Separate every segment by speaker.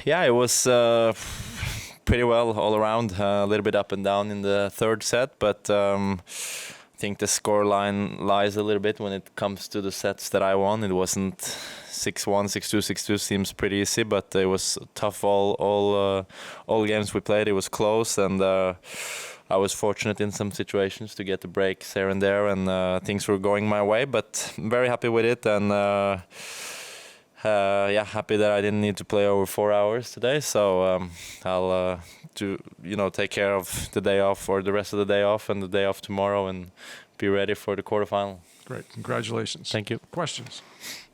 Speaker 1: Yeah, it was pretty well all around. A little bit up and down in the third set, but I think the score line lies a little bit when it comes to the sets that I won. It wasn't 6-1, 6-2, 6-2 seems pretty easy, but it was tough all games we played. It was close, and I was fortunate in some situations to get the breaks here and there, and things were going my way. But I'm very happy with it, and happy that I didn't need to play over 4 hours today. So I'll take care of the day off, or the rest of the day off, and the day off tomorrow, and be ready for the quarterfinal.
Speaker 2: Great, congratulations.
Speaker 1: Thank you.
Speaker 2: Questions,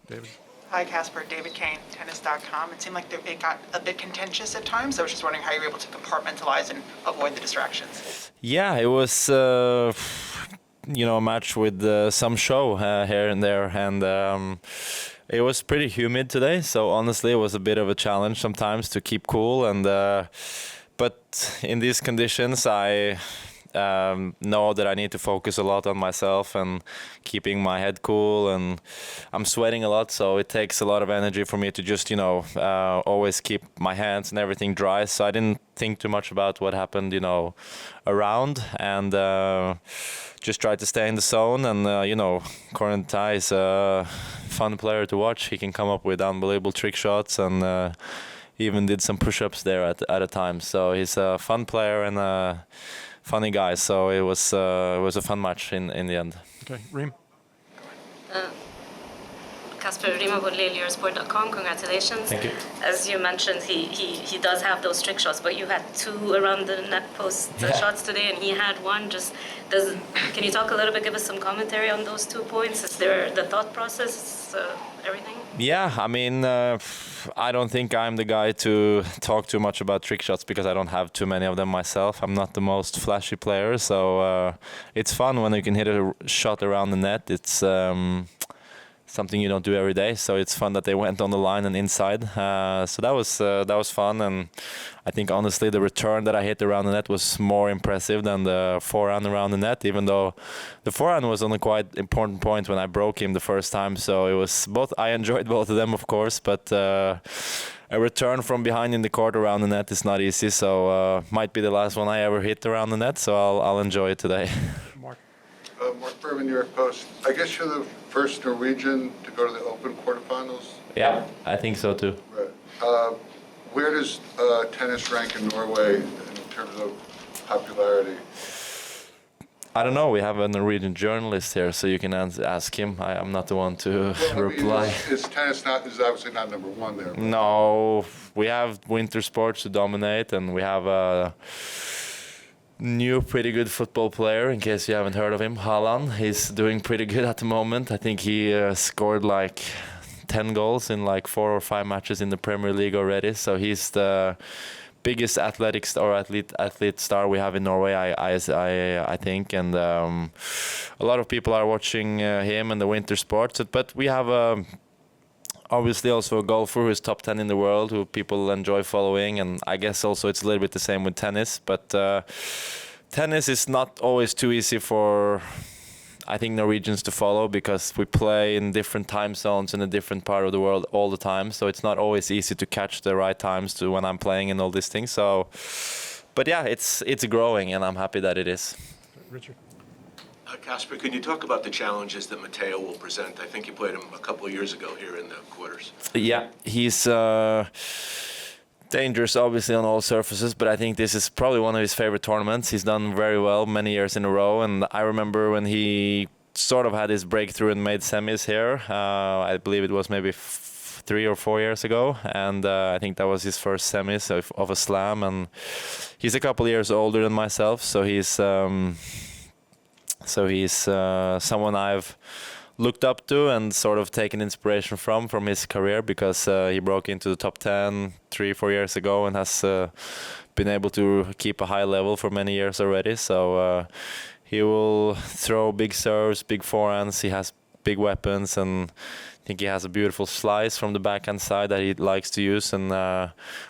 Speaker 2: David?
Speaker 3: Hi, Casper. David Kane, tennis.com. It seemed like it got a bit contentious at times. I was just wondering how you were able to compartmentalize and avoid the distractions.
Speaker 1: Yeah, it was a match with some show here and there, and it was pretty humid today. So honestly, it was a bit of a challenge sometimes to keep cool. And but in these conditions, I know that I need to focus a lot on myself and keeping my head cool, and I'm sweating a lot, so it takes a lot of energy for me to just always keep my hands and everything dry. So I didn't think too much about what happened around, and just tried to stay in the zone. And Corentin is a fun player to watch. He can come up with unbelievable trick shots, and even did some push-ups there at a time. So he's a fun player and a funny guy. So it was a fun match in the end.
Speaker 2: Okay, Reem.
Speaker 4: Casper Ruud, congratulations.
Speaker 1: Thank you.
Speaker 4: As you mentioned, he does have those trick shots, but you had 2 around the net post shots today, and he had 1. Can you talk a little bit, give us some commentary on those 2 points? Is there the thought process, everything?
Speaker 1: Yeah, I mean, I don't think I'm the guy to talk too much about trick shots because I don't have too many of them myself. I'm not the most flashy player, so it's fun when you can hit a shot around the net. It's something you don't do every day, so it's fun that they went on the line and inside. So that was fun, and I think honestly the return that I hit around the net was more impressive than the forehand around the net, even though the forehand was on a quite important point when I broke him the first time. So it was both. I enjoyed both of them, of course, but a return from behind in the court around the net is not easy. So might be the last one I ever hit around the net. So I'll enjoy it today.
Speaker 2: Mark.
Speaker 5: Mark Berman, New York Post. I guess you're the first Norwegian to go to the Open quarterfinals?
Speaker 1: Yeah, I think so too.
Speaker 5: Right. Where does tennis rank in Norway in terms of popularity?
Speaker 1: I don't know. We have a Norwegian journalist here, so you can ask him. I'm not the one to reply.
Speaker 5: Is tennis is obviously not number 1 there?
Speaker 1: No, we have winter sports to dominate, and we have a new pretty good football player, in case you haven't heard of him, Haaland. He's doing pretty good at the moment. I think he scored like 10 goals in like 4 or 5 matches in the Premier League already. So he's the biggest athlete star we have in Norway, I think. And a lot of people are watching him and the winter sports. But we have obviously also a golfer who is top 10 in the world, who people enjoy following, and I guess also it's a little bit the same with tennis. But tennis is not always too easy for, I think, Norwegians to follow, because we play in different time zones in a different part of the world all the time. So it's not always easy to catch the right times to when I'm playing and all these things. So, but yeah, it's growing, and I'm happy that it is.
Speaker 2: Richard.
Speaker 6: Casper, can you talk about the challenges that Matteo will present? I think you played him a couple of years ago here in the quarters.
Speaker 1: Yeah, he's dangerous, obviously, on all surfaces, but I think this is probably one of his favorite tournaments. He's done very well many years in a row, and I remember when he sort of had his breakthrough and made semis here. I believe it was maybe 3 or 4 years ago, and I think that was his first semis of a slam. And he's a couple of years older than myself, so he's someone I've looked up to and sort of taken inspiration from his career, because he broke into the top 10 3-4 years ago and has been able to keep a high level for many years already. So he will throw big serves, big forehands. He has big weapons, and I think he has a beautiful slice from the backhand side that he likes to use, and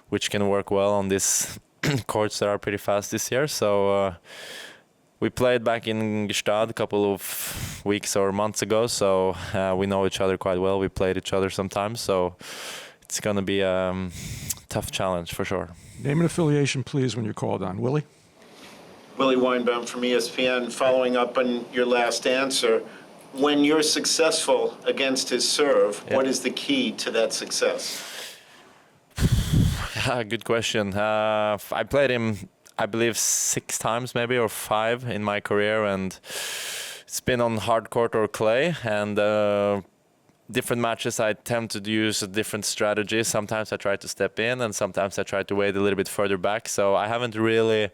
Speaker 1: which can work well on these courts that are pretty fast this year. So we played back in Gstaad a couple of weeks or months ago, so we know each other quite well. We played each other sometimes, so it's going to be a tough challenge for sure.
Speaker 2: Name and affiliation, please, when you're called on. Willie?
Speaker 7: Willie Weinbaum from ESPN. Following up on your last answer, when you're successful against his serve, what is the key to that success?
Speaker 1: Good question. I played him, I believe, 6 times maybe, or 5 in my career, and it's been on hard court or clay, and different matches I tend to use a different strategy. Sometimes I try to step in, and sometimes I try to wait a little bit further back. So I haven't really,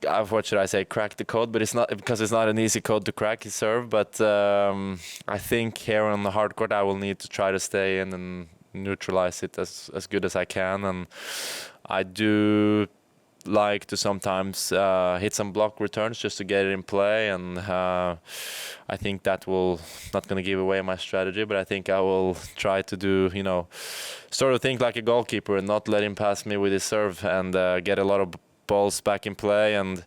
Speaker 1: what should I say, cracked the code, but it's not, because it's not an easy code to crack his serve. But I think here on the hard court I will need to try to stay in and neutralize it as good as I can. And I do like to sometimes hit some block returns just to get it in play, and I think that will not going to give away my strategy, but I think I will try to do, sort of think like a goalkeeper and not let him pass me with his serve, and get a lot of balls back in play. And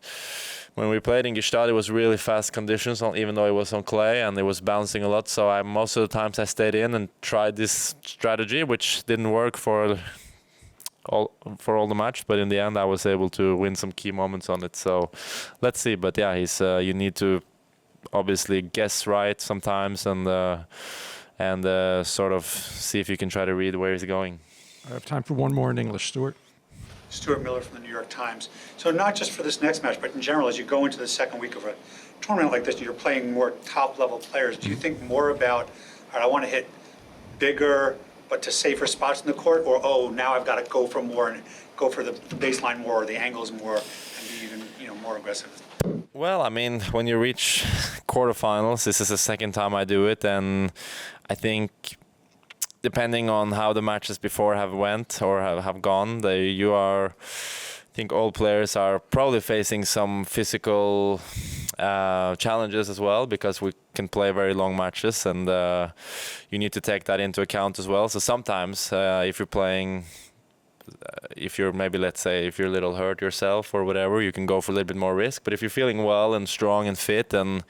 Speaker 1: when we played in Gstaad, it was really fast conditions, even though it was on clay, and it was bouncing a lot. So most of the times I stayed in and tried this strategy, which didn't work for all the match, but in the end I was able to win some key moments on it. So let's see. But yeah, you need to obviously guess right sometimes, and sort of see if you can try to read where he's going.
Speaker 2: I have time for one more in English. Stuart?
Speaker 8: Stuart Miller from the New York Times. So not just for this next match, but in general, as you go into the second week of a tournament like this, you're playing more top-level players. Do you think more about, all right, I want to hit bigger, but to safer spots in the court, or, oh, now I've got to go for more and go for the baseline more, or the angles more, and be even more aggressive?
Speaker 1: Well, I mean, when you reach quarterfinals, this is the second time I do it, and I think depending on how the matches before have went or have gone, I think all players are probably facing some physical challenges as well, because we can play very long matches, and you need to take that into account as well. So sometimes if you're playing, if you're maybe, let's say, if you're a little hurt yourself or whatever, you can go for a little bit more risk. But if you're feeling well and strong and fit, and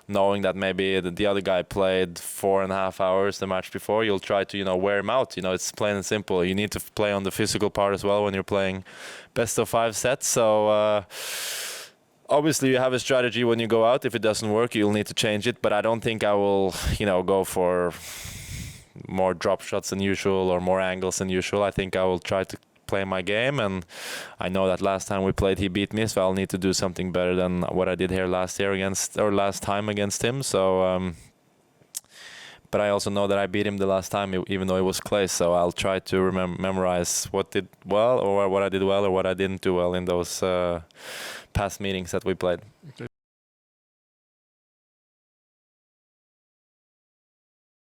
Speaker 1: knowing that maybe the other guy played 4.5 hours the match before, you'll try to wear him out. It's plain and simple. You need to play on the physical part as well when you're playing best of 5 sets. So obviously you have a strategy when you go out. If it doesn't work, you'll need to change it. But I don't think I will go for more drop shots than usual or more angles than usual. I think I will try to play my game, and I know that last time we played he beat me, so I'll need to do something better than what I did here last time against him. So but I also know that I beat him the last time, even though it was clay. So I'll try to memorize what did well, or what I did well, or what I didn't do well in those past meetings that we played.
Speaker 2: Okay,